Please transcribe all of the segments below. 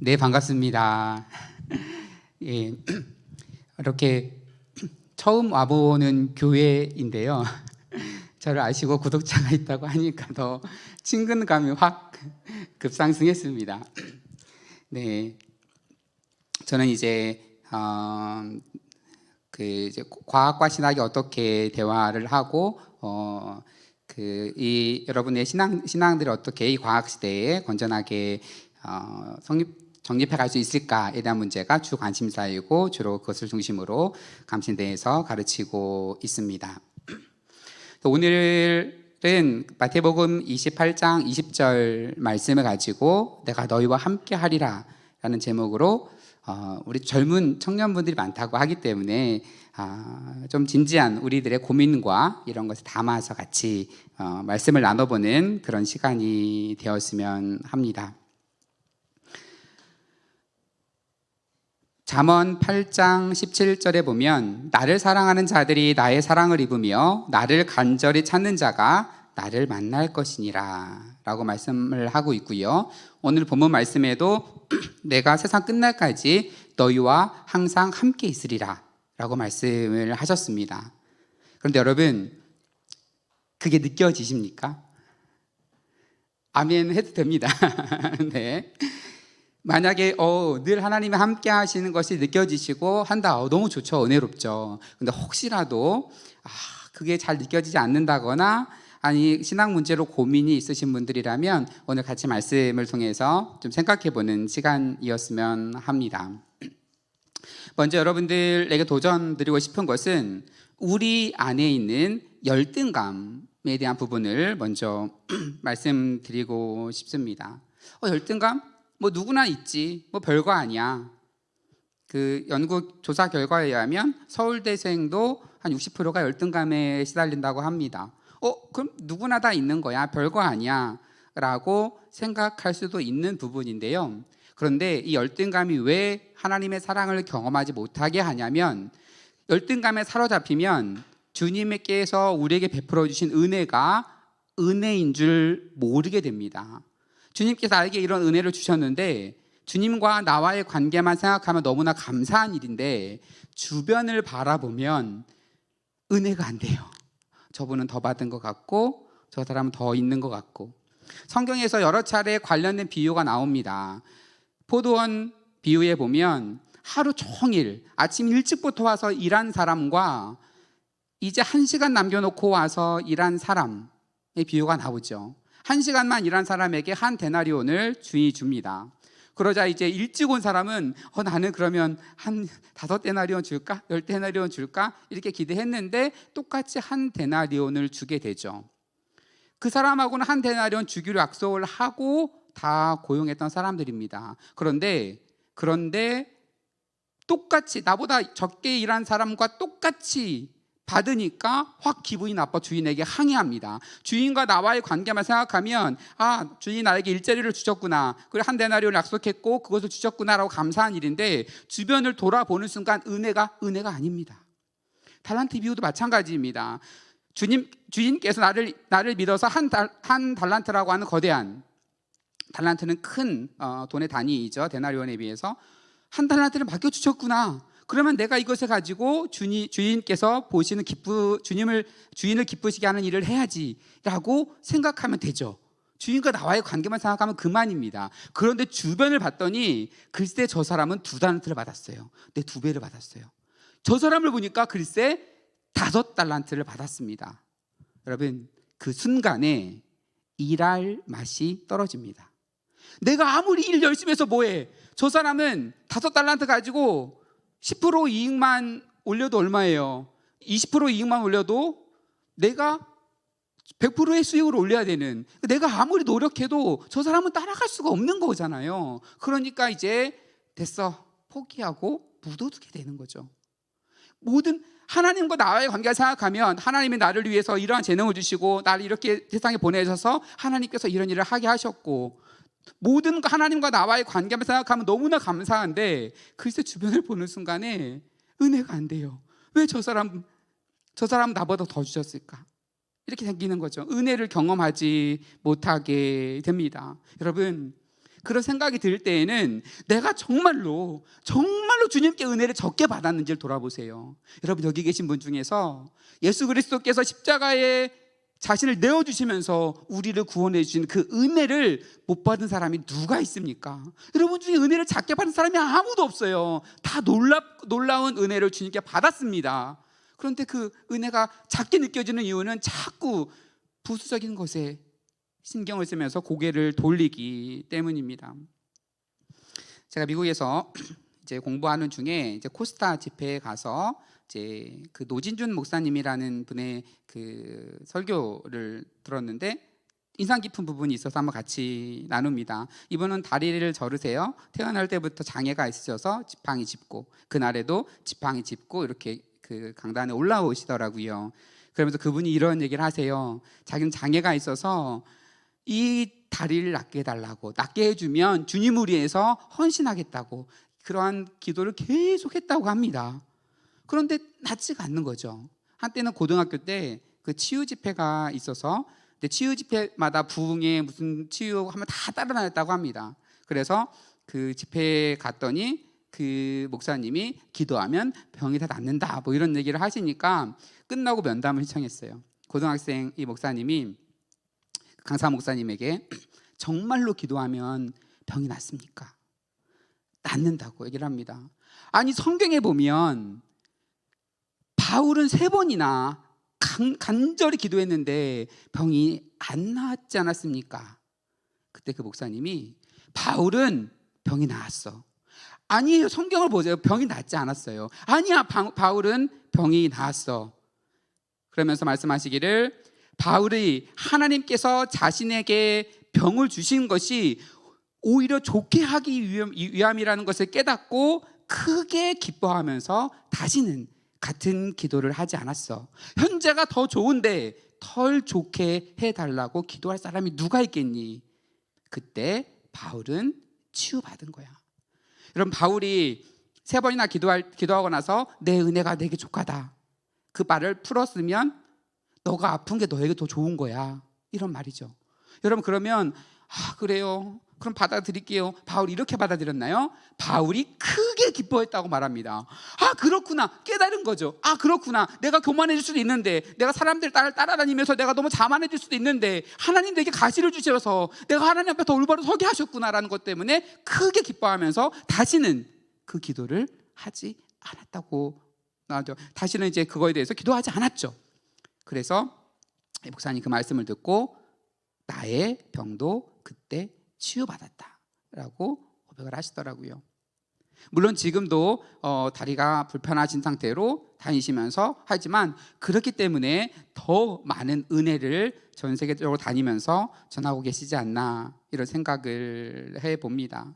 네, 반갑습니다. 예, 이렇게 처음 와보는 교회인데요. 저를 아시고 구독자가 있다고 하니까 더 친근감이 확 급상승했습니다. 네, 저는 이제 이제 과학과 신학이 어떻게 대화를 하고 여러분의 신앙들이 어떻게 이 과학 시대에 건전하게 정립해 갈 수 있을까에 대한 문제가 주 관심사이고 주로 그것을 중심으로 감신대에서 가르치고 있습니다. 오늘은 마태복음 28장 20절 말씀을 가지고 내가 너희와 함께 하리라 라는 제목으로 우리 젊은 청년분들이 많다고 하기 때문에 좀 진지한 우리들의 고민과 이런 것을 담아서 같이 말씀을 나눠보는 그런 시간이 되었으면 합니다. 잠언 8장 17절에 보면 나를 사랑하는 자들이 나의 사랑을 입으며 나를 간절히 찾는 자가 나를 만날 것이니라 라고 말씀을 하고 있고요. 오늘 본문 말씀에도 내가 세상 끝날까지 너희와 항상 함께 있으리라 라고 말씀을 하셨습니다. 그런데 여러분, 그게 느껴지십니까? 아멘 해도 됩니다. 네. 만약에 늘 하나님이 함께 하시는 것이 느껴지시고 한다. 너무 좋죠. 은혜롭죠. 근데 혹시라도 그게 잘 느껴지지 않는다거나 아니 신앙 문제로 고민이 있으신 분들이라면 오늘 같이 말씀을 통해서 좀 생각해 보는 시간이었으면 합니다. 먼저 여러분들에게 도전 드리고 싶은 것은 우리 안에 있는 열등감에 대한 부분을 먼저 말씀드리고 싶습니다. 열등감? 뭐 누구나 있지. 뭐 별거 아니야. 그 연구 조사 결과에 의하면 서울대생도 한 60%가 열등감에 시달린다고 합니다. 그럼 누구나 다 있는 거야. 별거 아니야. 라고 생각할 수도 있는 부분인데요. 그런데 이 열등감이 왜 하나님의 사랑을 경험하지 못하게 하냐면 열등감에 사로잡히면 주님께서 우리에게 베풀어 주신 은혜가 은혜인 줄 모르게 됩니다. 주님께서 나에게 이런 은혜를 주셨는데 주님과 나와의 관계만 생각하면 너무나 감사한 일인데 주변을 바라보면 은혜가 안 돼요. 저분은 더 받은 것 같고 저 사람은 더 있는 것 같고. 성경에서 여러 차례 관련된 비유가 나옵니다. 포도원 비유에 보면 하루 종일 아침 일찍부터 와서 일한 사람과 이제 1시간 남겨놓고 와서 일한 사람의 비유가 나오죠. 1시간만 일한 사람에게 한 데나리온을 주인이 줍니다. 그러자 이제 일찍 온 사람은 나는 그러면 한 5데나리온 줄까? 10데나리온 줄까? 이렇게 기대했는데 똑같이 한 데나리온을 주게 되죠. 그 사람하고는 한 데나리온 주기로 약속을 하고 다 고용했던 사람들입니다. 그런데 똑같이 나보다 적게 일한 사람과 똑같이 받으니까 확 기분이 나빠 주인에게 항의합니다. 주인과 나와의 관계만 생각하면 주인이 나에게 일자리를 주셨구나, 그리고 한 데나리온을 약속했고 그것을 주셨구나라고 감사한 일인데 주변을 돌아보는 순간 은혜가 아닙니다. 달란트 비유도 마찬가지입니다. 주인께서 나를 믿어서 한 달란트라고 하는 거대한, 달란트는 큰 돈의 단위이죠. 데나리온에 비해서 한 달란트를 맡겨주셨구나. 그러면 내가 이것을 가지고 주인께서 보시는 주인을 기쁘시게 하는 일을 해야지라고 생각하면 되죠. 주인과 나와의 관계만 생각하면 그만입니다. 그런데 주변을 봤더니 글쎄 저 사람은 2달란트를 받았어요. 내 2배를 받았어요. 저 사람을 보니까 글쎄 5달란트를 받았습니다. 여러분, 그 순간에 일할 맛이 떨어집니다. 내가 아무리 일 열심히 해서 뭐해? 저 사람은 5달란트 가지고 10% 이익만 올려도 얼마예요? 20% 이익만 올려도 내가 100%의 수익을 올려야 되는, 내가 아무리 노력해도 저 사람은 따라갈 수가 없는 거잖아요. 그러니까 이제 됐어, 포기하고 묻어두게 되는 거죠. 모든 하나님과 나와의 관계를 생각하면 하나님이 나를 위해서 이러한 재능을 주시고 나를 이렇게 세상에 보내셔서 하나님께서 이런 일을 하게 하셨고, 모든 하나님과 나와의 관계만 생각하면 너무나 감사한데 글쎄 주변을 보는 순간에 은혜가 안 돼요. 왜 저 사람 나보다 더 주셨을까? 이렇게 생기는 거죠. 은혜를 경험하지 못하게 됩니다. 여러분, 그런 생각이 들 때에는 내가 정말로 주님께 은혜를 적게 받았는지를 돌아보세요. 여러분, 여기 계신 분 중에서 예수 그리스도께서 십자가에 자신을 내어주시면서 우리를 구원해 주신 그 은혜를 못 받은 사람이 누가 있습니까? 여러분 중에 은혜를 작게 받은 사람이 아무도 없어요. 다 놀라운 은혜를 주님께 받았습니다. 그런데 그 은혜가 작게 느껴지는 이유는 자꾸 부수적인 것에 신경을 쓰면서 고개를 돌리기 때문입니다. 제가 미국에서 이제 공부하는 중에 이제 코스타 집회에 가서 이제 그 노진준 목사님이라는 분의 그 설교를 들었는데 인상 깊은 부분이 있어서 한번 같이 나눕니다. 이분은 다리를 저르세요. 태어날 때부터 장애가 있으셔서 지팡이 짚고, 그날에도 지팡이 짚고 이렇게 그 강단에 올라오시더라고요. 그러면서 그분이 이런 얘기를 하세요. 자기는 장애가 있어서 이 다리를 낫게 해달라고, 낫게 해주면 주님을 위해서 헌신하겠다고 그러한 기도를 계속 했다고 합니다. 그런데 낫지가 않는 거죠. 한때는 고등학교 때 그 치유 집회가 있어서 치유 집회마다 부흥에 무슨 치유하면 다 따라 다녔다고 합니다. 그래서 그 집회에 갔더니 그 목사님이 기도하면 병이 다 낫는다 뭐 이런 얘기를 하시니까 끝나고 면담을 신청했어요. 고등학생 이 목사님이 강사 목사님에게 정말로 기도하면 병이 낫습니까? 낫는다고 얘기를 합니다. 아니, 성경에 보면 바울은 3번이나 간절히 기도했는데 병이 안 나았지 않았습니까? 그때 그 목사님이 바울은 병이 나았어. 아니에요, 성경을 보세요. 병이 낫지 않았어요. 아니야, 바울은 병이 나았어. 그러면서 말씀하시기를 바울이 하나님께서 자신에게 병을 주신 것이 오히려 좋게 하기 위함이라는 것을 깨닫고 크게 기뻐하면서 다시는 같은 기도를 하지 않았어. 현재가 더 좋은데 덜 좋게 해달라고 기도할 사람이 누가 있겠니? 그때 바울은 치유받은 거야. 여러분, 바울이 3번이나 기도하고 나서 내 은혜가 내게 족하다 그 말을 풀었으면 너가 아픈 게 너에게 더 좋은 거야, 이런 말이죠. 여러분, 그러면 그래요, 그럼 받아들일게요. 바울이 이렇게 받아들였나요? 바울이 크게 기뻐했다고 말합니다. 그렇구나, 깨달은 거죠. 그렇구나, 내가 교만해질 수도 있는데, 내가 사람들 따라다니면서 내가 너무 자만해질 수도 있는데 하나님 내게 가시를 주셔서 내가 하나님 앞에 더 올바로 서게 하셨구나라는 것 때문에 크게 기뻐하면서 다시는 그 기도를 하지 않았다고 나죠. 다시는 이제 그거에 대해서 기도하지 않았죠. 그래서 목사님 그 말씀을 듣고 나의 병도 그때 치유받았다라고 고백을 하시더라고요. 물론 지금도 다리가 불편하신 상태로 다니시면서 하지만 그렇기 때문에 더 많은 은혜를 전 세계적으로 다니면서 전하고 계시지 않나, 이런 생각을 해봅니다.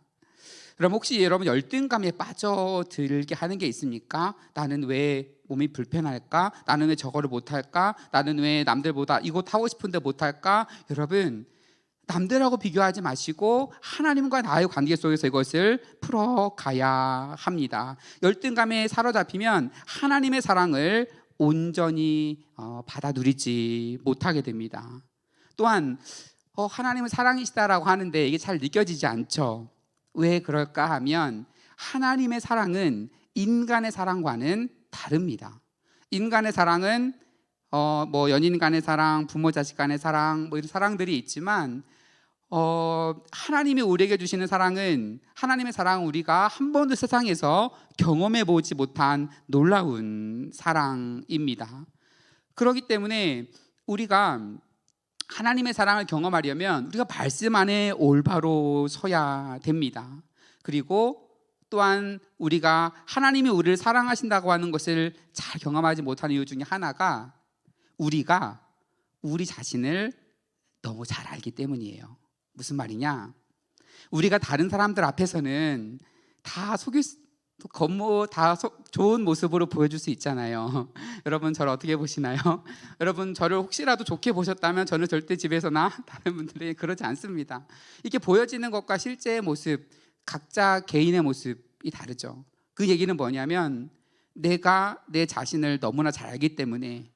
그럼 혹시 여러분 열등감에 빠져들게 하는 게 있습니까? 나는 왜 몸이 불편할까? 나는 왜 저거를 못할까? 나는 왜 남들보다 이거 타고 싶은데 못할까? 여러분, 남들하고 비교하지 마시고 하나님과 나의 관계 속에서 이것을 풀어가야 합니다. 열등감에 사로잡히면 하나님의 사랑을 온전히 받아 누리지 못하게 됩니다. 또한 하나님은 사랑이시다라고 하는데 이게 잘 느껴지지 않죠. 왜 그럴까 하면 하나님의 사랑은 인간의 사랑과는 다릅니다. 인간의 사랑은 뭐 연인 간의 사랑, 부모 자식 간의 사랑, 뭐 이런 사랑들이 있지만 하나님이 우리에게 주시는 사랑은, 하나님의 사랑은 우리가 한 번도 세상에서 경험해 보지 못한 놀라운 사랑입니다. 그렇기 때문에 우리가 하나님의 사랑을 경험하려면 우리가 말씀 안에 올바로 서야 됩니다. 그리고 또한 우리가 하나님이 우리를 사랑하신다고 하는 것을 잘 경험하지 못하는 이유 중에 하나가 우리가 우리 자신을 너무 잘 알기 때문이에요. 무슨 말이냐? 우리가 다른 사람들 앞에서는 다 좋은 모습으로 보여줄 수 있잖아요. 여러분 저를 어떻게 보시나요? 여러분 저를 혹시라도 좋게 보셨다면 저는 절대 집에서나 다른 분들이 그러지 않습니다. 이렇게 보여지는 것과 실제의 모습, 각자 개인의 모습이 다르죠. 그 얘기는 뭐냐면 내가 내 자신을 너무나 잘 알기 때문에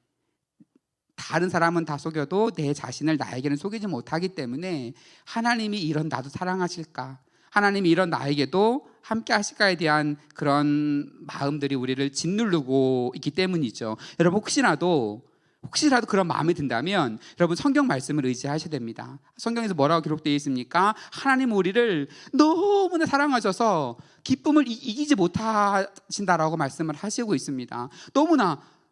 다른 사람은 다 속여도 내 자신을 나에게는 속이지 못하기 때문에 하나님이 이런 나도 사랑하실까, 하나님이 이런 나에게도 함께 하실까에 대한 그런 마음들이 우리를 짓누르고 있기 때문이죠. 여러분 혹시라도 그런 마음이 든다면 여러분 성경 말씀을 의지하셔야 됩니다. 성경에서 뭐라고 기록되어 있습니까? 하나님 우리를 너무나 사랑하셔서 기쁨을 이기지 못하신다라고 말씀을 하시고 있습니다.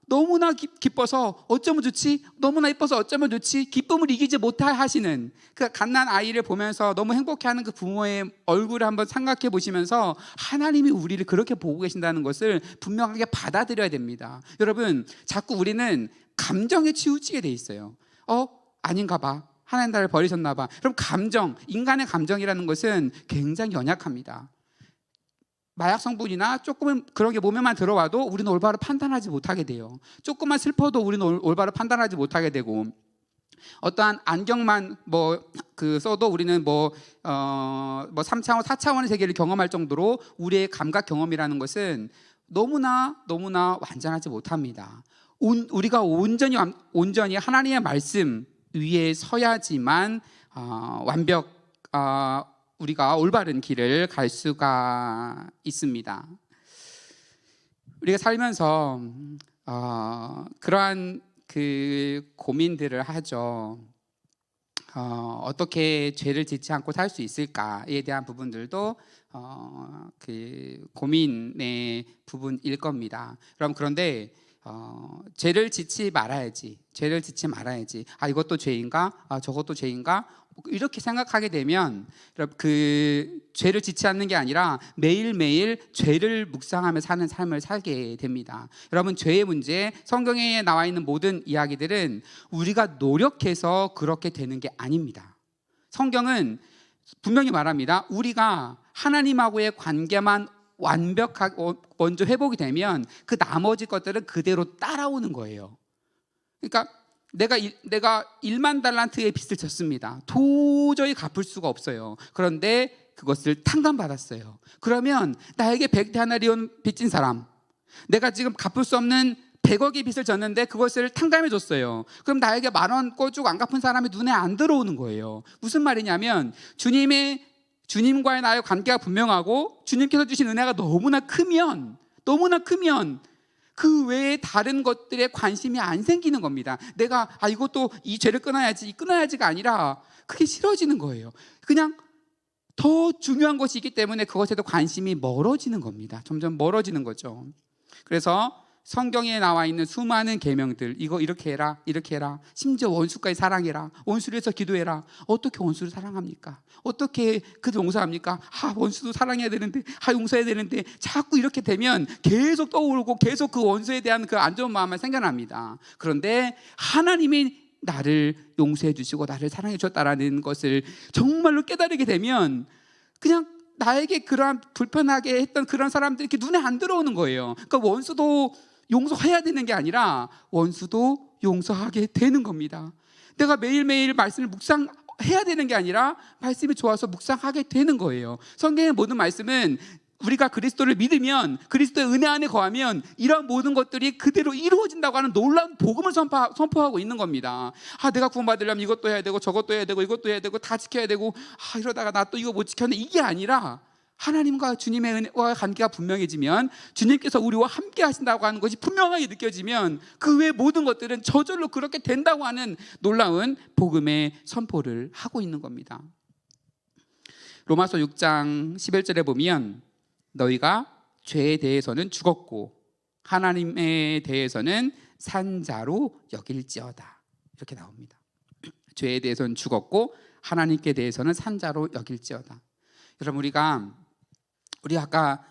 너무나 기뻐서 어쩌면 좋지, 너무나 이뻐서 어쩌면 좋지, 기쁨을 이기지 못하시는 그 갓난 아이를 보면서 너무 행복해하는 그 부모의 얼굴을 한번 생각해 보시면서 하나님이 우리를 그렇게 보고 계신다는 것을 분명하게 받아들여야 됩니다. 여러분 자꾸 우리는 감정에 치우치게 돼 있어요. 아닌가 봐, 하나님 나를 버리셨나 봐. 그럼 인간의 감정이라는 것은 굉장히 연약합니다. 마약 성분이나 조금은 그런 게 몸에만 들어와도 우리는 올바로 판단하지 못하게 돼요. 조금만 슬퍼도 우리는 올바로 판단하지 못하게 되고, 어떠한 안경만 써도 우리는 3차원, 4차원의 세계를 경험할 정도로 우리의 감각 경험이라는 것은 너무나 완전하지 못합니다. 우리가 온전히 하나님의 말씀 위에 서야지만 우리가 올바른 길을 갈 수가 있습니다. 우리가 살면서 그러한 그 고민들을 하죠. 어떻게 죄를 짓지 않고 살 수 있을까에 대한 부분들도 그 고민의 부분일 겁니다. 그런데 죄를 짓지 말아야지. 이것도 죄인가? 저것도 죄인가? 이렇게 생각하게 되면 그 죄를 짓지 않는 게 아니라 매일매일 죄를 묵상하며 사는 삶을 살게 됩니다. 여러분 죄의 문제, 성경에 나와 있는 모든 이야기들은 우리가 노력해서 그렇게 되는 게 아닙니다. 성경은 분명히 말합니다. 우리가 하나님하고의 관계만 완벽하게 먼저 회복이 되면 그 나머지 것들은 그대로 따라오는 거예요. 그러니까 내가 1만 달란트의 빚을 졌습니다. 도저히 갚을 수가 없어요. 그런데 그것을 탕감받았어요. 그러면 나에게 100데나리온 빚진 사람, 내가 지금 갚을 수 없는 100억의 빚을 졌는데 그것을 탕감해 줬어요. 그럼 나에게 10,000원 꿔주고 안 갚은 사람이 눈에 안 들어오는 거예요. 무슨 말이냐면 주님과의 나의 관계가 분명하고 주님께서 주신 은혜가 너무나 크면 그 외에 다른 것들에 관심이 안 생기는 겁니다. 내가 이것도 이 죄를 끊어야지가 아니라 그게 싫어지는 거예요. 그냥 더 중요한 것이 있기 때문에 그것에도 관심이 멀어지는 겁니다. 점점 멀어지는 거죠. 그래서 성경에 나와 있는 수많은 계명들, 이거 이렇게 해라, 심지어 원수까지 사랑해라, 원수를 해서 기도해라. 어떻게 원수를 사랑합니까? 어떻게 그들 용서합니까? 원수도 사랑해야 되는데, 용서해야 되는데, 자꾸 이렇게 되면 계속 떠오르고 계속 그 원수에 대한 그 안 좋은 마음만 생겨납니다. 그런데 하나님이 나를 용서해 주시고 나를 사랑해 주셨다라는 것을 정말로 깨달게 되면 그냥 나에게 그러한 불편하게 했던 그런 사람들이 이렇게 눈에 안 들어오는 거예요. 그러니까 원수도 용서해야 되는 게 아니라 원수도 용서하게 되는 겁니다. 내가 매일매일 말씀을 묵상해야 되는 게 아니라 말씀이 좋아서 묵상하게 되는 거예요. 성경의 모든 말씀은 우리가 그리스도를 믿으면, 그리스도의 은혜 안에 거하면 이런 모든 것들이 그대로 이루어진다고 하는 놀라운 복음을 선포하고 있는 겁니다. 내가 구원받으려면 이것도 해야 되고 저것도 해야 되고 이것도 해야 되고 다 지켜야 되고 이러다가 나 또 이거 못 지켰네, 이게 아니라 하나님과 주님의 은혜와 관계가 분명해지면, 주님께서 우리와 함께 하신다고 하는 것이 분명하게 느껴지면 그 외의 모든 것들은 저절로 그렇게 된다고 하는 놀라운 복음의 선포를 하고 있는 겁니다. 로마서 6장 11절에 보면 너희가 죄에 대해서는 죽었고 하나님에 대해서는 산자로 여길지어다, 이렇게 나옵니다. 죄에 대해서는 죽었고 하나님께 대해서는 산자로 여길지어다. 여러분 우리 아까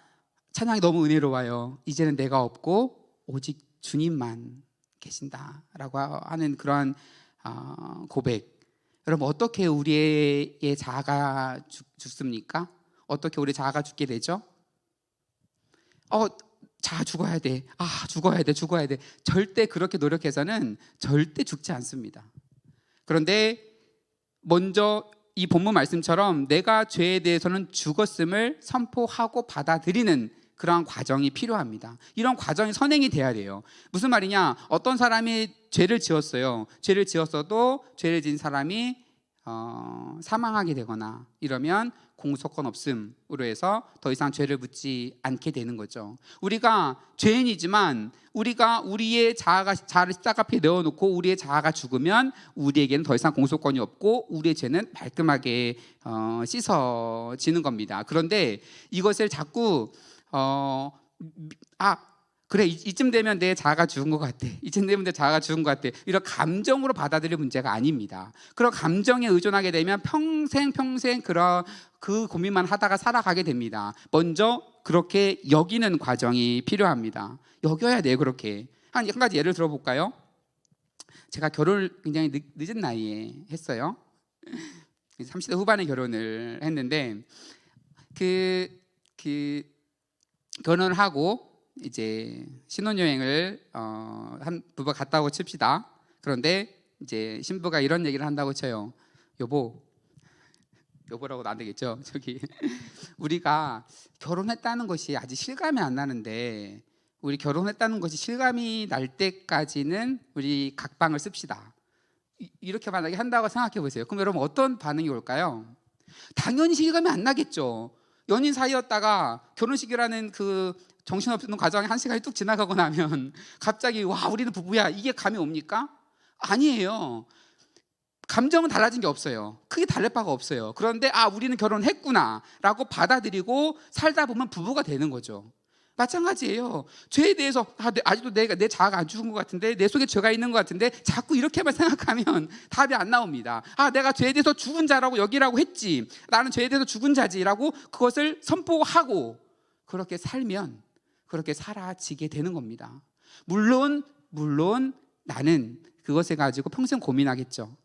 찬양이 너무 은혜로워요. 이제는 내가 없고 오직 주님만 계신다라고 하는 그러한 고백. 여러분 어떻게 우리의 자아가 죽습니까? 어떻게 우리 자아가 죽게 되죠? 자아 죽어야 돼. 죽어야 돼. 절대 그렇게 노력해서는 절대 죽지 않습니다. 그런데 먼저 이 본문 말씀처럼 내가 죄에 대해서는 죽었음을 선포하고 받아들이는 그러한 과정이 필요합니다. 이런 과정이 선행이 돼야 돼요. 무슨 말이냐? 어떤 사람이 죄를 지었어요. 죄를 지었어도 죄를 지은 사람이 사망하게 되거나 이러면 공소권 없음으로 해서 더 이상 죄를 묻지 않게 되는 거죠. 우리가 죄인이지만 우리가 우리의 자아를 십자가 앞에 내어놓고 우리의 자아가 죽으면 우리에게는 더 이상 공소권이 없고 우리의 죄는 말끔하게 씻어지는 겁니다. 그런데 이것을 자꾸 그래, 이쯤 되면 내 자아가 죽은 것 같아. 이쯤 되면 내 자아가 죽은 것 같아. 이런 감정으로 받아들일 문제가 아닙니다. 그런 감정에 의존하게 되면 평생 그 고민만 하다가 살아가게 됩니다. 먼저 그렇게 여기는 과정이 필요합니다. 여겨야 돼요. 그렇게. 한 가지 예를 들어볼까요? 제가 결혼을 굉장히 늦은 나이에 했어요. 30대 후반에 결혼을 했는데 결혼을 하고 이제 신혼여행을 한 부부가 갔다고 칩시다. 그런데 이제 신부가 이런 얘기를 한다고 쳐요. 여보라고는 안 되겠죠. 우리가 결혼했다는 것이 아직 실감이 안 나는데 우리 결혼했다는 것이 실감이 날 때까지는 우리 각방을 씁시다. 이렇게 만약에 한다고 생각해 보세요. 그럼 여러분 어떤 반응이 올까요? 당연히 실감이 안 나겠죠. 연인 사이였다가 결혼식이라는 그 정신없는 과정에 한 시간이 뚝 지나가고 나면 갑자기 와 우리는 부부야 이게 감이 옵니까? 아니에요. 감정은 달라진 게 없어요. 크게 다를 바가 없어요. 그런데 우리는 결혼했구나 라고 받아들이고 살다 보면 부부가 되는 거죠. 마찬가지예요. 죄에 대해서 아직도 내 자아가 안 죽은 것 같은데 내 속에 죄가 있는 것 같은데 자꾸 이렇게만 생각하면 답이 안 나옵니다. 내가 죄에 대해서 죽은 자라고 여기라고 했지. 나는 죄에 대해서 죽은 자지라고 그것을 선포하고 그렇게 살면 그렇게 사라지게 되는 겁니다. 물론 나는 그것에 가지고 평생 고민하겠죠.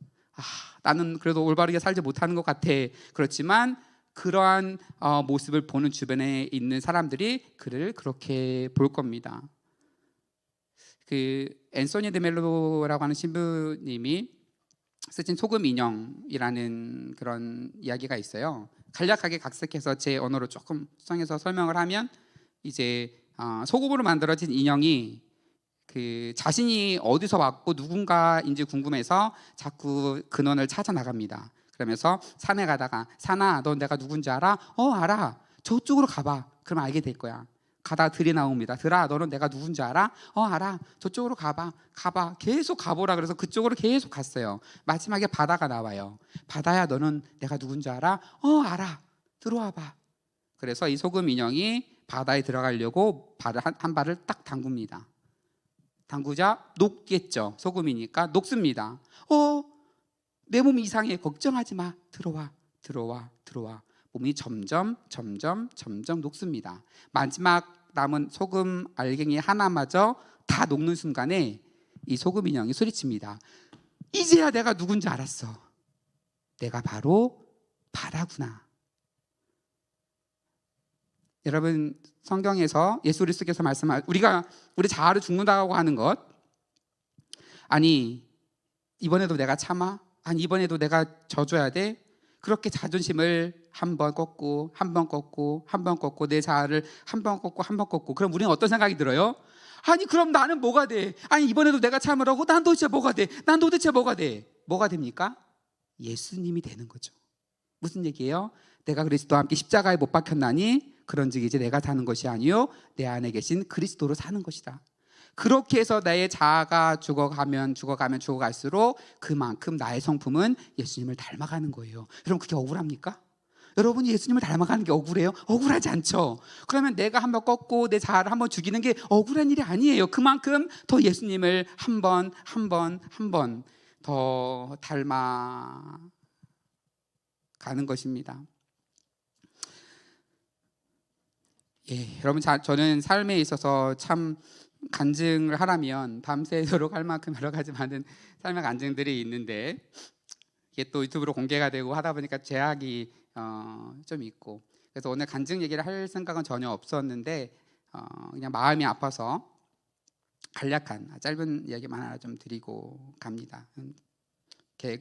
나는 그래도 올바르게 살지 못하는 것 같아. 그렇지만 그러한 모습을 보는 주변에 있는 사람들이 그를 그렇게 볼 겁니다. 앤소니 데멜로라고 하는 신부님이 쓰신 소금 인형이라는 그런 이야기가 있어요. 간략하게 각색해서 제 언어로 조금 수정해서 설명을 하면 이제 소금으로 만들어진 인형이 자신이 어디서 왔고 누군가인지 궁금해서 자꾸 근원을 찾아 나갑니다. 그러면서 산에 가다가 산아 너 내가 누군지 알아? 알아. 저쪽으로 가봐. 그럼 알게 될 거야. 가다 들이 나옵니다. 들아 너는 내가 누군지 알아? 알아. 저쪽으로 가봐. 계속 가보라 그래서 그쪽으로 계속 갔어요. 마지막에 바다가 나와요. 바다야 너는 내가 누군지 알아? 알아. 들어와봐. 그래서 이 소금 인형이 바다에 들어가려고 한 발을 딱 담굽니다. 담그자 녹겠죠. 소금이니까 녹습니다. 내 몸이 이상해. 걱정하지 마. 들어와. 몸이 점점 녹습니다. 마지막 남은 소금 알갱이 하나마저 다 녹는 순간에 이 소금 인형이 소리칩니다. 이제야 내가 누군지 알았어. 내가 바로 바다구나. 여러분 성경에서 예수 그리스도께서 말씀하신 우리 자아를 죽는다고 하는 것 이번에도 내가 참아? 이번에도 내가 져줘야 돼? 그렇게 자존심을 한 번 꺾고 내 자아를 한 번 꺾고 그럼 우리는 어떤 생각이 들어요? 그럼 나는 뭐가 돼? 이번에도 내가 참으라고? 난 도대체 뭐가 돼? 뭐가 됩니까? 예수님이 되는 거죠. 무슨 얘기예요? 내가 그리스도와 함께 십자가에 못 박혔나니 그런즉 이제 내가 사는 것이 아니요 내 안에 계신 그리스도로 사는 것이다. 그렇게 해서 나의 자아가 죽어갈수록 그만큼 나의 성품은 예수님을 닮아가는 거예요. 여러분 그게 억울합니까? 여러분이 예수님을 닮아가는 게 억울해요? 억울하지 않죠? 그러면 내가 한번 꺾고 내 자아를 한번 죽이는 게 억울한 일이 아니에요. 그만큼 더 예수님을 한 번 더 닮아가는 것입니다. 여러분 저는 삶에 있어서 참 간증을 하라면 밤새도록 할 만큼 여러 가지 많은 삶의 간증들이 있는데 이게 또 유튜브로 공개가 되고 하다 보니까 제약이 좀 있고 그래서 오늘 간증 얘기를 할 생각은 전혀 없었는데 그냥 마음이 아파서 간략한 짧은 이야기만 하나 좀 드리고 갑니다.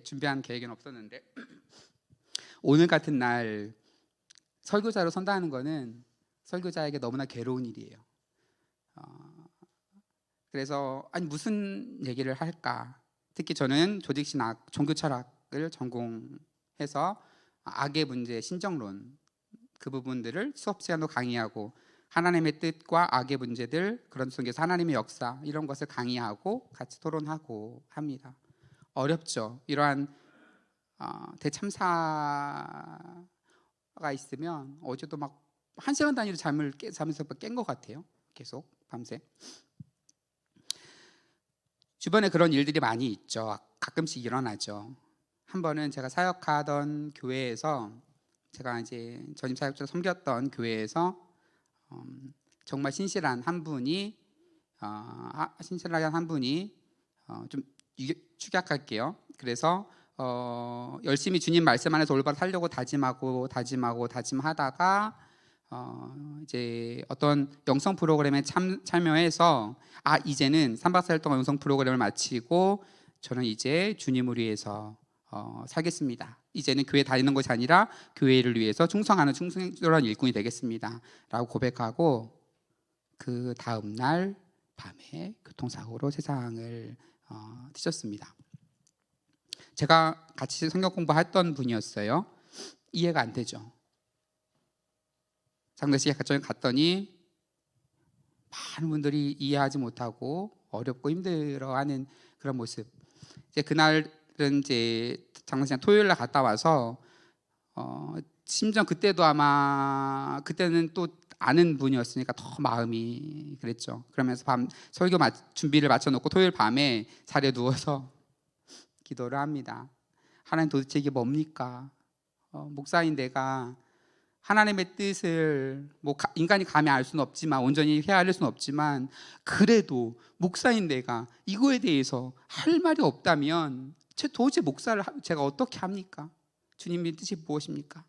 준비한 계획은 없었는데 오늘 같은 날 설교자로 선다는 거는 설교자에게 너무나 괴로운 일이에요. 그래서 아니 무슨 얘기를 할까? 특히 저는 조직신학, 종교철학을 전공해서 악의 문제, 신정론 그 부분들을 수업 시간도 강의하고 하나님의 뜻과 악의 문제들, 그런 속에서 하나님의 역사 이런 것을 강의하고 같이 토론하고 합니다. 어렵죠. 이러한 대참사가 있으면 어제도 막 1시간 단위로 잠에서 깬 것 같아요. 계속 밤새. 주변에 그런 일들이 많이 있죠. 가끔씩 일어나죠. 한 번은 제가 사역하던 교회에서, 제가 이제 전임 사역자로 섬겼던 교회에서 정말 신실한 한 분이 좀 축약할게요. 그래서 열심히 주님 말씀 안에서 올바로 살려고 다짐하다가 이제 어떤 영성 프로그램에 참여해서 이제는 3박 4일 동안 영성 프로그램을 마치고 저는 이제 주님을 위해서 살겠습니다. 이제는 교회 다니는 것이 아니라 교회를 위해서 충성하는 충성스러운 일꾼이 되겠습니다 라고 고백하고, 그 다음 날 밤에 교통사고로 세상을 뛰셨습니다. 제가 같이 성경 공부했던 분이었어요. 이해가 안 되죠. 장례식에 갔더니 많은 분들이 이해하지 못하고 어렵고 힘들어하는 그런 모습. 이제 그날은 이제 장례식 토요일 날 갔다 와서 심지어 그때는 또 아는 분이었으니까 더 마음이 그랬죠. 그러면서 밤 설교 준비를 마쳐놓고 토요일 밤에 자리에 누워서 기도를 합니다. 하나님, 도대체 이게 뭡니까? 목사인 내가 하나님의 뜻을 인간이 감히 알 수는 없지만, 온전히 헤아릴 수는 없지만, 그래도 목사인 내가 이거에 대해서 할 말이 없다면 도대체 목사를 제가 어떻게 합니까? 주님의 뜻이 무엇입니까?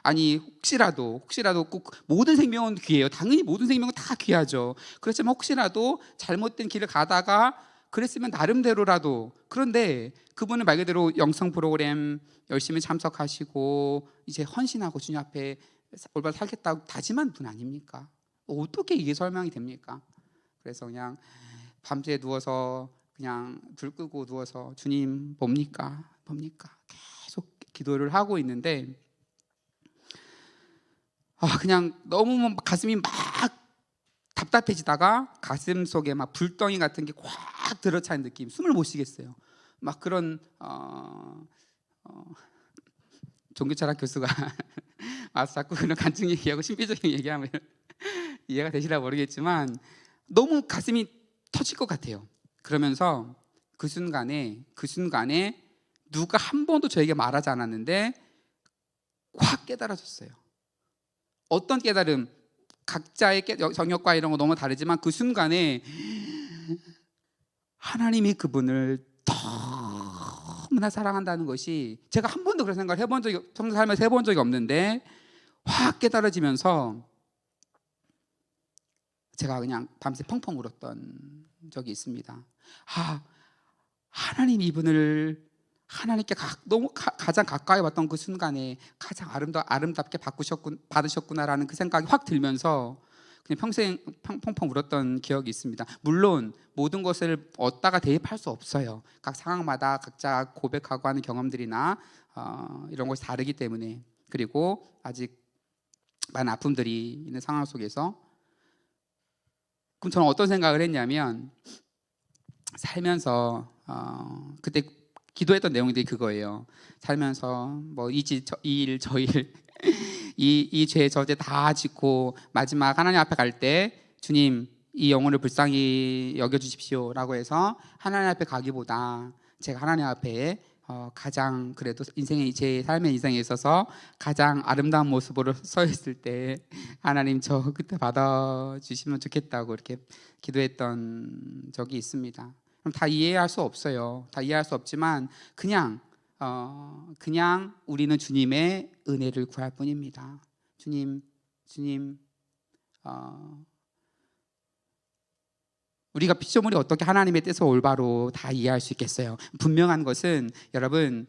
아니 혹시라도 꼭 모든 생명은 귀해요. 당연히 모든 생명은 다 귀하죠. 그렇지만 혹시라도 잘못된 길을 가다가 그랬으면 나름대로라도, 그런데 그분은 말 그대로 영성 프로그램 열심히 참석하시고 이제 헌신하고 주님 앞에 올바로 살겠다고 다짐한 분 아닙니까? 어떻게 이게 설명이 됩니까? 그래서 그냥 밤새 누워서 그냥 불 끄고 누워서 주님 뭡니까? 계속 기도를 하고 있는데 그냥 너무 가슴이 막 답답해지다가 가슴 속에 막 불덩이 같은 게 꽉 들어찬 느낌, 숨을 못 쉬겠어요. 막 그런 종교철학 교수가 와서 자꾸 그런 간증 얘기하고 신비적인 얘기하면 이해가 되시나 모르겠지만 너무 가슴이 터질 것 같아요. 그러면서 그 순간에 누가 한 번도 저에게 말하지 않았는데 확 깨달아졌어요. 어떤 깨달음, 각자의 정욕과 이런 거 너무 다르지만 그 순간에 하나님이 그분을 너무나 사랑한다는 것이, 제가 한 번도 그런 생각을 평소 살면서 해본 적이 없는데 확 깨달아지면서 제가 그냥 밤새 펑펑 울었던 적이 있습니다. 하나님 이분을 하나님께 가장 가까이 왔던 그 순간에 가장 아름답게 받으셨구나라는 그 생각이 확 들면서 그냥 평생 펑펑 울었던 기억이 있습니다. 물론 모든 것을 얻다가 대입할 수 없어요. 각 상황마다 각자 고백하고 하는 경험들이나 이런 것이 다르기 때문에, 그리고 아직 많은 아픔들이 있는 상황 속에서, 그럼 저는 어떤 생각을 했냐면, 살면서 그때 기도했던 내용들이 그거예요. 살면서 뭐 이 일 저 일 이 죄 저 죄 다 짓고 마지막 하나님 앞에 갈 때 주님 이 영혼을 불쌍히 여겨주십시오라고 해서 하나님 앞에 가기보다 제가 하나님 앞에 가장 그래도 제 삶의 인생에 있어서 가장 아름다운 모습으로 서 있을 때 하나님 저 그때 받아주시면 좋겠다고 이렇게 기도했던 적이 있습니다. 그럼 다 이해할 수 없어요. 다 이해할 수 없지만 그냥 우리는 주님의 은혜를 구할 뿐입니다. 주님 우리가 피조물이 어떻게 하나님의 뜻을 올바로 다 이해할 수 있겠어요? 분명한 것은 여러분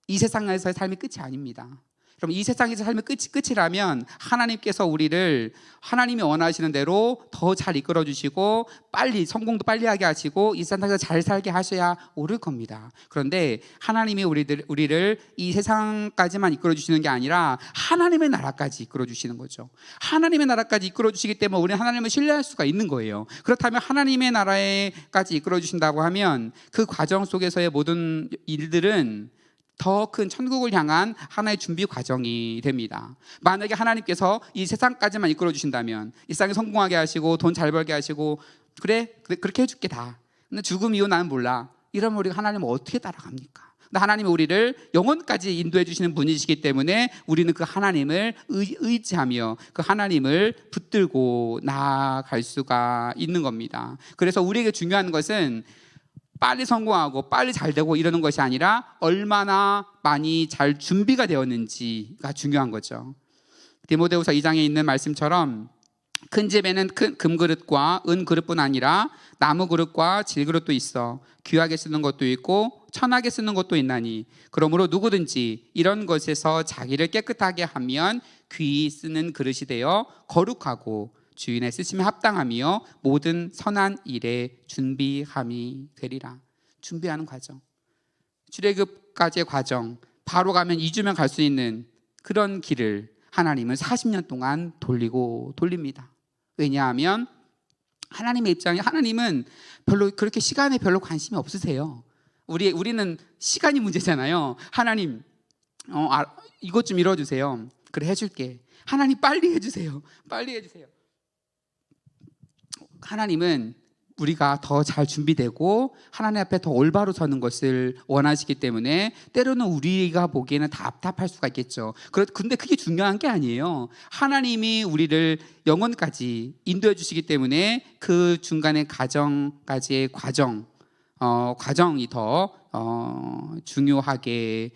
이 세상에서의 삶이 끝이 아닙니다. 그럼 이 세상에서 삶의 끝이라면 하나님께서 우리를 하나님이 원하시는 대로 더 잘 이끌어 주시고 빨리 성공도 빨리 하게 하시고 이 세상에서 잘 살게 하셔야 옳을 겁니다. 그런데 하나님이 우리를 이 세상까지만 이끌어 주시는 게 아니라 하나님의 나라까지 이끌어 주시는 거죠. 하나님의 나라까지 이끌어 주시기 때문에 우리는 하나님을 신뢰할 수가 있는 거예요. 그렇다면 하나님의 나라에까지 이끌어 주신다고 하면 그 과정 속에서의 모든 일들은 더 큰 천국을 향한 하나의 준비 과정이 됩니다. 만약에 하나님께서 이 세상까지만 이끌어 주신다면 이 세상에 성공하게 하시고 돈 잘 벌게 하시고 그래 그렇게 해줄게 다. 근데 죽음 이후 나는 몰라. 이러면 우리가 하나님을 어떻게 따라갑니까? 근데 하나님은 우리를 영혼까지 인도해 주시는 분이시기 때문에 우리는 그 하나님을 의지하며 그 하나님을 붙들고 나아갈 수가 있는 겁니다. 그래서 우리에게 중요한 것은 빨리 성공하고 빨리 잘 되고 이러는 것이 아니라 얼마나 많이 잘 준비가 되었는지가 중요한 거죠. 디모데후서 2장에 있는 말씀처럼 큰 집에는 큰 금그릇과 은그릇뿐 아니라 나무그릇과 질그릇도 있어 귀하게 쓰는 것도 있고 천하게 쓰는 것도 있나니 그러므로 누구든지 이런 것에서 자기를 깨끗하게 하면 귀히 쓰는 그릇이 되어 거룩하고 주인의 쓰심에 합당하며 모든 선한 일에 준비함이 되리라. 준비하는 과정, 출애굽까지의 과정, 바로 가면 2주면 갈 수 있는 그런 길을 하나님은 40년 동안 돌립니다. 왜냐하면 하나님의 입장에 하나님은 별로 그렇게 시간에 별로 관심이 없으세요. 우리는 시간이 문제잖아요. 하나님 이것 좀 이뤄주세요. 그래 해줄게. 하나님 빨리 해주세요. 빨리 해주세요. 하나님은 우리가 더 잘 준비되고 하나님 앞에 더 올바로 서는 것을 원하시기 때문에 때로는 우리가 보기에는 답답할 수가 있겠죠. 근데 그게 중요한 게 아니에요. 하나님이 우리를 영혼까지 인도해 주시기 때문에 그 중간의 과정까지의 과정이 더 중요하게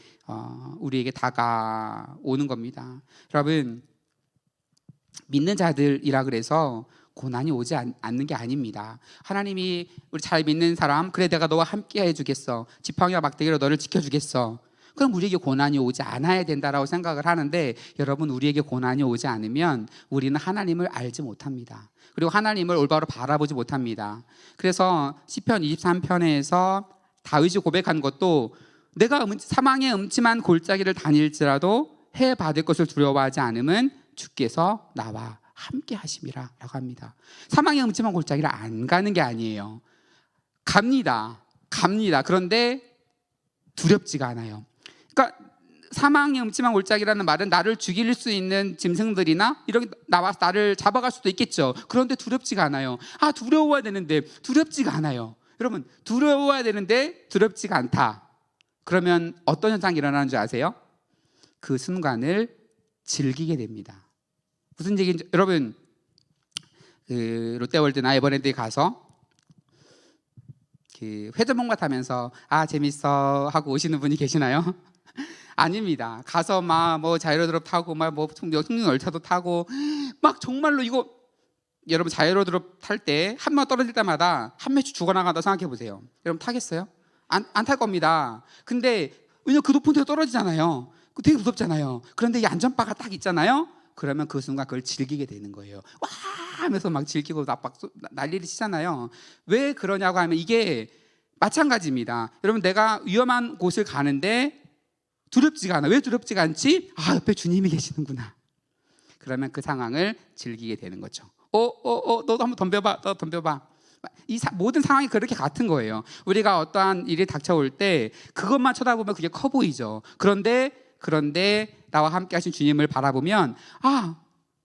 우리에게 다가오는 겁니다. 여러분, 믿는 자들이라 그래서 고난이 오지 않는 게 아닙니다. 하나님이 우리 잘 믿는 사람, 그래 내가 너와 함께 해주겠어, 지팡이와 막대기로 너를 지켜주겠어, 그럼 우리에게 고난이 오지 않아야 된다라고 생각을 하는데, 여러분, 우리에게 고난이 오지 않으면 우리는 하나님을 알지 못합니다. 그리고 하나님을 올바로 바라보지 못합니다. 그래서 시편 23편에서 다윗이 고백한 것도 내가 사망의 음침한 골짜기를 다닐지라도 해 받을 것을 두려워하지 않음은 주께서 나와 함께 하심이라 라고 합니다. 사망의 음침한 골짜기를 안 가는 게 아니에요. 갑니다. 그런데 두렵지가 않아요. 그러니까 사망의 음침한 골짜기라는 말은 나를 죽일 수 있는 짐승들이나 이렇게 나와서 나를 잡아갈 수도 있겠죠. 그런데 두렵지가 않아요. 두려워야 되는데 두렵지가 않아요. 여러분, 두려워야 되는데 두렵지가 않다. 그러면 어떤 현상이 일어나는 줄 아세요? 그 순간을 즐기게 됩니다. 무슨 얘기인지, 여러분, 그 롯데월드나 에버랜드에 가서 그 회전목마 타면서 재밌어 하고 오시는 분이 계시나요? 아닙니다. 가서 막 뭐 자이로드롭 타고 막 뭐 풍력 열차도 타고 막 정말로 이거, 여러분 자이로드롭 탈 때 한 명 떨어질 때마다 한 명씩 죽어나간다 생각해 보세요. 여러분 타겠어요? 안 탈 겁니다. 근데 왜냐면 그 높은 데서 떨어지잖아요. 되게 무섭잖아요. 그런데 이 안전바가 딱 있잖아요. 그러면 그 순간 그걸 즐기게 되는 거예요. 와 하면서 막 즐기고 막 난리를 치잖아요. 왜 그러냐고 하면 이게 마찬가지입니다. 여러분, 내가 위험한 곳을 가는데 두렵지가 않아. 왜 두렵지가 않지? 옆에 주님이 계시는구나. 그러면 그 상황을 즐기게 되는 거죠. 너도 한번 덤벼봐. 이 모든 상황이 그렇게 같은 거예요. 우리가 어떠한 일이 닥쳐올 때 그것만 쳐다보면 그게 커 보이죠. 그런데 나와 함께 하신 주님을 바라보면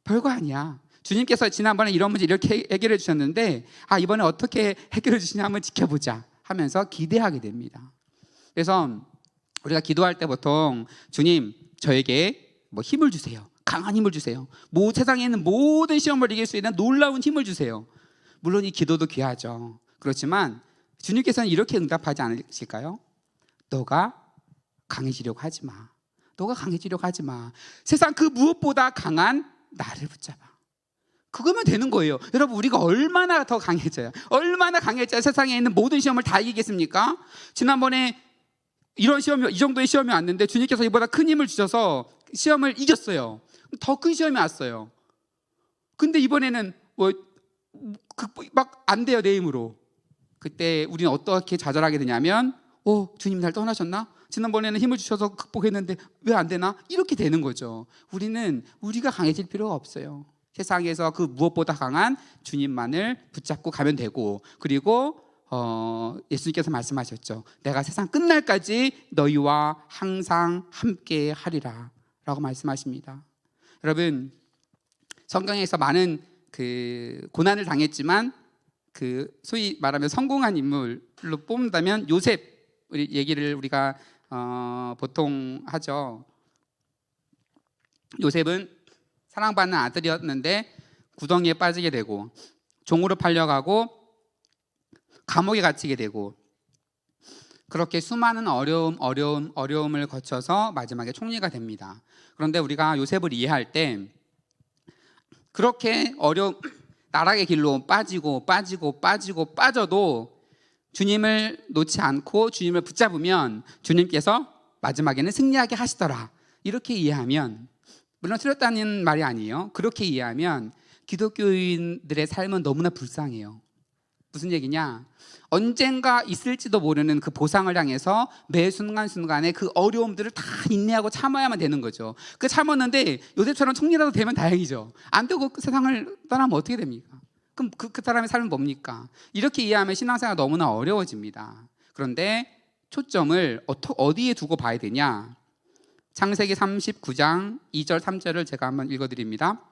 별거 아니야. 주님께서 지난번에 이런 문제 이렇게 해결해 주셨는데 이번에 어떻게 해결해 주시냐 한번 지켜보자 하면서 기대하게 됩니다. 그래서 우리가 기도할 때 보통 주님, 저에게 힘을 주세요. 강한 힘을 주세요. 세상에 있는 모든 시험을 이길 수 있는 놀라운 힘을 주세요. 물론 이 기도도 귀하죠. 그렇지만 주님께서는 이렇게 응답하지 않으실까요? 너가 강해지려고 하지 마. 세상 그 무엇보다 강한 나를 붙잡아. 그거면 되는 거예요. 여러분, 우리가 얼마나 더 강해져야 세상에 있는 모든 시험을 다 이기겠습니까? 지난번에 이런 시험이, 이 정도의 시험이 왔는데 주님께서 이보다 큰 힘을 주셔서 시험을 이겼어요. 더 큰 시험이 왔어요. 근데 이번에는 막 안 돼요, 내 힘으로. 그때 우리는 어떻게 좌절하게 되냐면, 주님 날 떠나셨나? 지난번에는 힘을 주셔서 극복했는데 왜 안 되나? 이렇게 되는 거죠. 우리가 강해질 필요가 없어요. 세상에서 그 무엇보다 강한 주님만을 붙잡고 가면 되고, 그리고 예수님께서 말씀하셨죠. 내가 세상 끝날까지 너희와 항상 함께 하리라 라고 말씀하십니다. 여러분, 성경에서 많은 그 고난을 당했지만 그 소위 말하면 성공한 인물로 뽑는다면 요셉 얘기를 우리가 보통 하죠. 요셉은 사랑받는 아들이었는데 구덩이에 빠지게 되고 종으로 팔려가고 감옥에 갇히게 되고 그렇게 수많은 어려움을 거쳐서 마지막에 총리가 됩니다. 그런데 우리가 요셉을 이해할 때 그렇게 나락의 길로 빠져도 주님을 놓지 않고 주님을 붙잡으면 주님께서 마지막에는 승리하게 하시더라. 이렇게 이해하면, 물론 틀렸다는 말이 아니에요. 그렇게 이해하면 기독교인들의 삶은 너무나 불쌍해요. 무슨 얘기냐? 언젠가 있을지도 모르는 그 보상을 향해서 매 순간순간에 그 어려움들을 다 인내하고 참아야만 되는 거죠. 그 참았는데 요셉처럼 총리라도 되면 다행이죠. 안 되고 그 세상을 떠나면 어떻게 됩니까? 그럼 그 사람의 삶은 뭡니까? 이렇게 이해하면 신앙생활 너무나 어려워집니다. 그런데 초점을 어디에 두고 봐야 되냐? 창세기 39장 2절 3절을 제가 한번 읽어드립니다.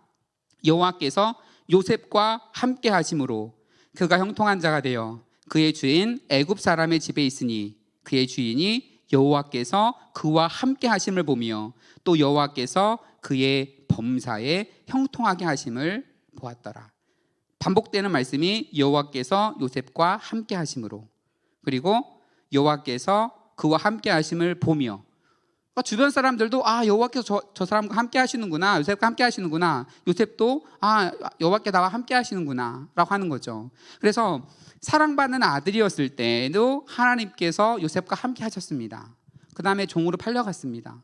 여호와께서 요셉과 함께 하심으로 그가 형통한 자가 되어 그의 주인 애굽 사람의 집에 있으니 그의 주인이 여호와께서 그와 함께 하심을 보며 또 여호와께서 그의 범사에 형통하게 하심을 보았더라. 반복되는 말씀이 여호와께서 요셉과 함께 하심으로, 그리고 여호와께서 그와 함께 하심을 보며, 주변 사람들도 여호와께서 저 사람과 함께 하시는구나, 요셉과 함께 하시는구나, 요셉도 여호와께 나와 함께 하시는구나 라고 하는 거죠. 그래서 사랑받는 아들이었을 때도 하나님께서 요셉과 함께 하셨습니다. 그 다음에 종으로 팔려갔습니다.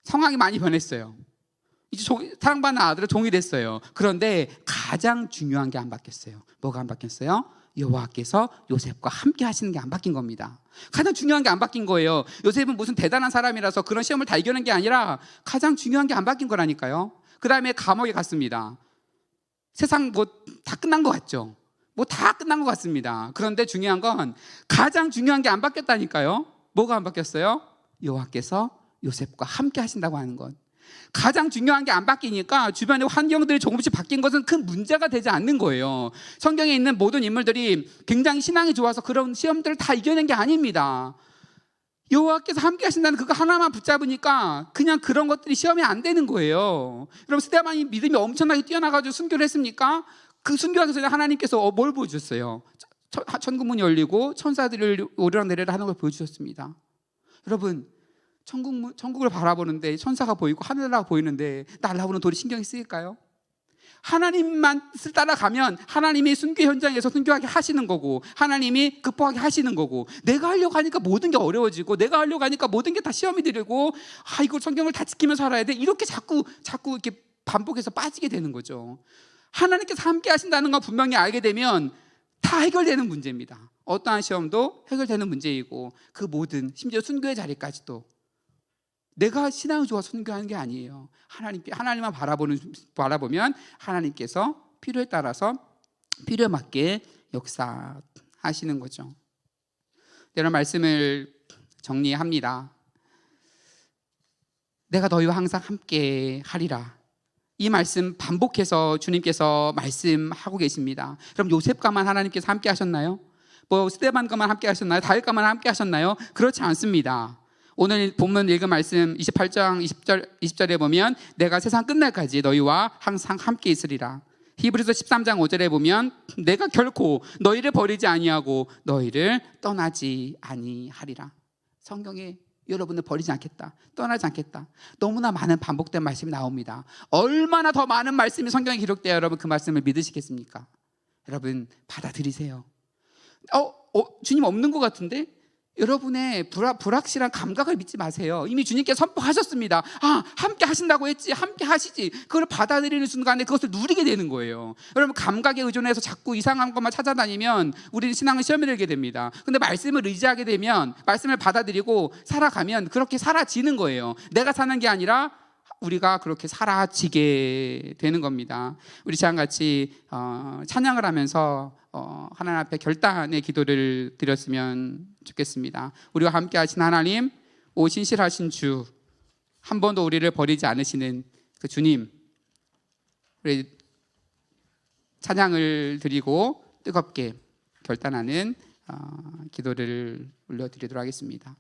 상황이 많이 변했어요. 이제 사랑받는 아들은 종이 됐어요. 그런데 가장 중요한 게 안 바뀌었어요. 뭐가 안 바뀌었어요? 여호와께서 요셉과 함께 하시는 게 안 바뀐 겁니다. 가장 중요한 게 안 바뀐 거예요. 요셉은 무슨 대단한 사람이라서 그런 시험을 다 이겨낸 게 아니라 가장 중요한 게 안 바뀐 거라니까요. 그 다음에 감옥에 갔습니다. 세상 다 끝난 것 같죠? 다 끝난 것 같습니다. 그런데 중요한 건 가장 중요한 게 안 바뀌었다니까요. 뭐가 안 바뀌었어요? 여호와께서 요셉과 함께 하신다고 하는 것. 가장 중요한 게 안 바뀌니까 주변의 환경들이 조금씩 바뀐 것은 큰 문제가 되지 않는 거예요. 성경에 있는 모든 인물들이 굉장히 신앙이 좋아서 그런 시험들을 다 이겨낸 게 아닙니다. 여호와께서 함께 하신다는 그거 하나만 붙잡으니까 그냥 그런 것들이 시험이 안 되는 거예요. 여러분, 스데반이 믿음이 엄청나게 뛰어나가지고 순교를 했습니까? 그 순교하기 전에 하나님께서 뭘 보여주셨어요? 천국문이 열리고 천사들을 오르락내리락 하는 걸 보여주셨습니다. 여러분, 천국을 바라보는데 천사가 보이고 하늘나라가 보이는데 날아오는 돌이 신경이 쓰일까요? 하나님만 따라가면 하나님이 순교 현장에서 순교하게 하시는 거고, 하나님이 극복하게 하시는 거고, 내가 하려고 하니까 모든 게 어려워지고, 내가 하려고 하니까 모든 게 다 시험이 되고, 이걸 성경을 다 지키며 살아야 돼, 이렇게 자꾸 이렇게 반복해서 빠지게 되는 거죠. 하나님께서 함께 하신다는 건 분명히 알게 되면 다 해결되는 문제입니다. 어떠한 시험도 해결되는 문제이고, 그 모든, 심지어 순교의 자리까지도 내가 신앙이 좋아서 순교하는 게 아니에요. 하나님만 바라보면 하나님께서 필요에 따라서 필요에 맞게 역사하시는 거죠. 이런 말씀을 정리합니다. 내가 너희와 항상 함께 하리라. 이 말씀 반복해서 주님께서 말씀하고 계십니다. 그럼 요셉과만 하나님께서 함께 하셨나요? 스데반과만 함께 하셨나요? 다윗과만 함께 하셨나요? 그렇지 않습니다. 오늘 본문 읽은 말씀 28장 20절에 보면 내가 세상 끝날까지 너희와 항상 함께 있으리라. 히브리서 13장 5절에 보면 내가 결코 너희를 버리지 아니하고 너희를 떠나지 아니하리라. 성경에 여러분을 버리지 않겠다, 떠나지 않겠다, 너무나 많은 반복된 말씀이 나옵니다. 얼마나 더 많은 말씀이 성경에 기록되어 여러분 그 말씀을 믿으시겠습니까? 여러분 받아들이세요. 주님 없는 것 같은데? 여러분의 불확실한 감각을 믿지 마세요. 이미 주님께 선포하셨습니다. 함께 하신다고 했지, 함께 하시지. 그걸 받아들이는 순간에 그것을 누리게 되는 거예요. 여러분, 감각에 의존해서 자꾸 이상한 것만 찾아다니면 우리는 신앙을 시험에 들게 됩니다. 근데 말씀을 의지하게 되면, 말씀을 받아들이고 살아가면 그렇게 사라지는 거예요. 내가 사는 게 아니라 우리가 그렇게 사라지게 되는 겁니다. 우리 시간같이 찬양을 하면서 하나님 앞에 결단의 기도를 드렸으면 좋겠습니다. 우리와 함께 하신 하나님, 오 신실하신 주, 한 번도 우리를 버리지 않으시는 그 주님, 우리 찬양을 드리고 뜨겁게 결단하는 기도를 올려드리도록 하겠습니다.